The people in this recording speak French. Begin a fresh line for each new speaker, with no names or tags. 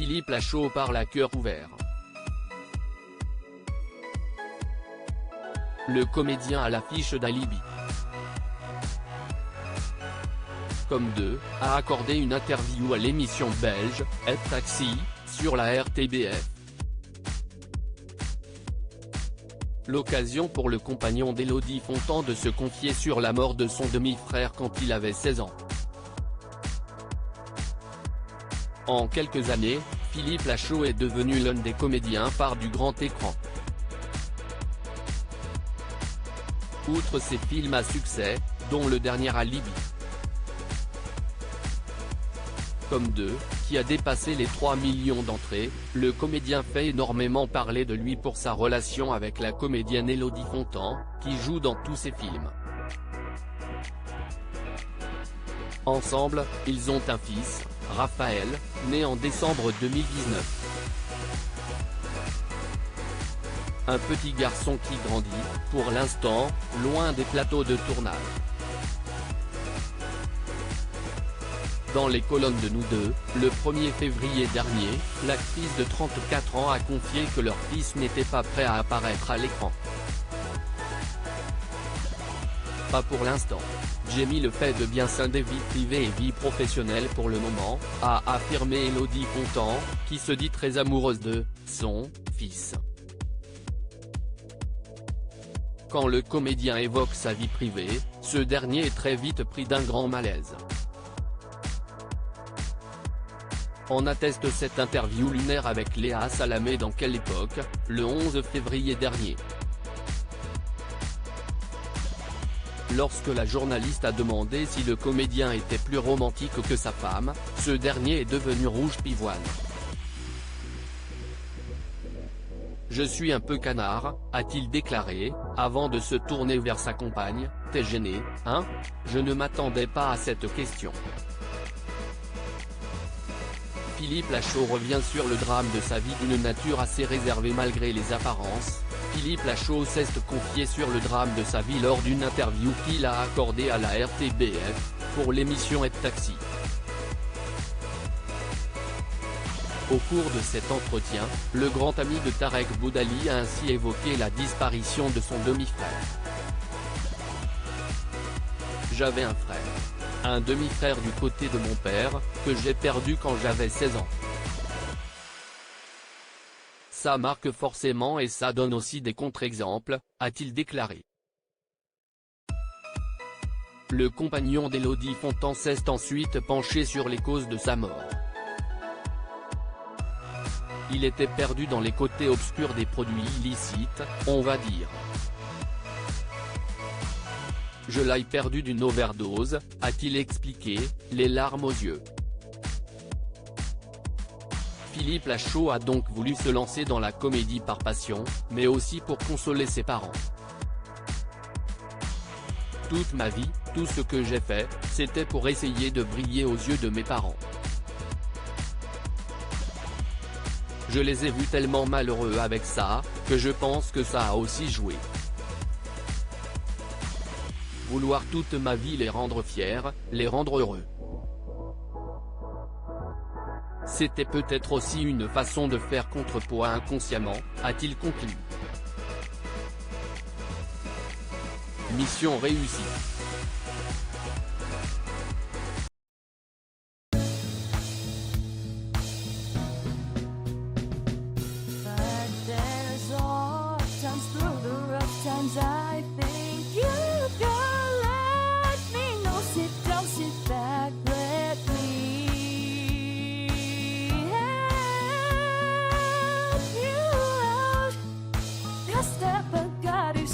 Philippe Lachaud parle à cœur ouvert. Le comédien à l'affiche d'Alibi. Comme 2, a accordé une interview à l'émission belge, Taxi, sur la RTBF. L'occasion pour le compagnon d'Élodie Fontan de se confier sur la mort de son demi-frère quand il avait 16 ans. En quelques années, Philippe Lachaud est devenu l'un des comédiens phares du grand écran. Outre ses films à succès, dont le dernier Alibi. Comme 2, qui a dépassé les 3 millions d'entrées, le comédien fait énormément parler de lui pour sa relation avec la comédienne Élodie Fontan, qui joue dans tous ses films. Ensemble, ils ont un fils, Raphaël, né en décembre 2019. Un petit garçon qui grandit, pour l'instant, loin des plateaux de tournage. Dans les colonnes de Nous Deux, le 1er février dernier, l'actrice de 34 ans a confié que leur fils n'était pas prêt à apparaître à l'écran. Pas pour l'instant. J'ai mis le fait de bien scinder vie privée et vie professionnelle pour le moment, a affirmé Élodie Fontan, qui se dit très amoureuse de son fils. Quand le comédien évoque sa vie privée, ce dernier est très vite pris d'un grand malaise. En atteste cette interview lunaire avec Léa Salamé dans Quelle époque, le 11 février dernier. Lorsque la journaliste a demandé si le comédien était plus romantique que sa femme, ce dernier est devenu rouge pivoine. Je suis un peu canard, a-t-il déclaré, avant de se tourner vers sa compagne. T'es gêné, hein? Je ne m'attendais pas à cette question. Philippe Lachaud revient sur le drame de sa vie d'une nature assez réservée malgré les apparences. Philippe Lachaud s'est confié sur le drame de sa vie lors d'une interview qu'il a accordée à la RTBF, pour l'émission Taxi. Au cours de cet entretien, le grand ami de Tarek Boudali a ainsi évoqué la disparition de son demi-frère. J'avais un frère. Un demi-frère du côté de mon père, que j'ai perdu quand j'avais 16 ans. Ça marque forcément et ça donne aussi des contre-exemples, a-t-il déclaré. Le compagnon d'Élodie Fontan s'est ensuite penché sur les causes de sa mort. Il était perdu dans les côtés obscurs des produits illicites, on va dire. Je l'ai perdu d'une overdose, a-t-il expliqué, les larmes aux yeux. Philippe Lachaud a donc voulu se lancer dans la comédie par passion, mais aussi pour consoler ses parents. Toute ma vie, tout ce que j'ai fait, c'était pour essayer de briller aux yeux de mes parents. Je les ai vus tellement malheureux avec ça, que je pense que ça a aussi joué. Vouloir toute ma vie les rendre fiers, les rendre heureux. C'était peut-être aussi une façon de faire contrepoids inconsciemment, a-t-il conclu. Mission réussie.
I think you can let me know. Sit down, sit back, let me help you out. Just step, I got you.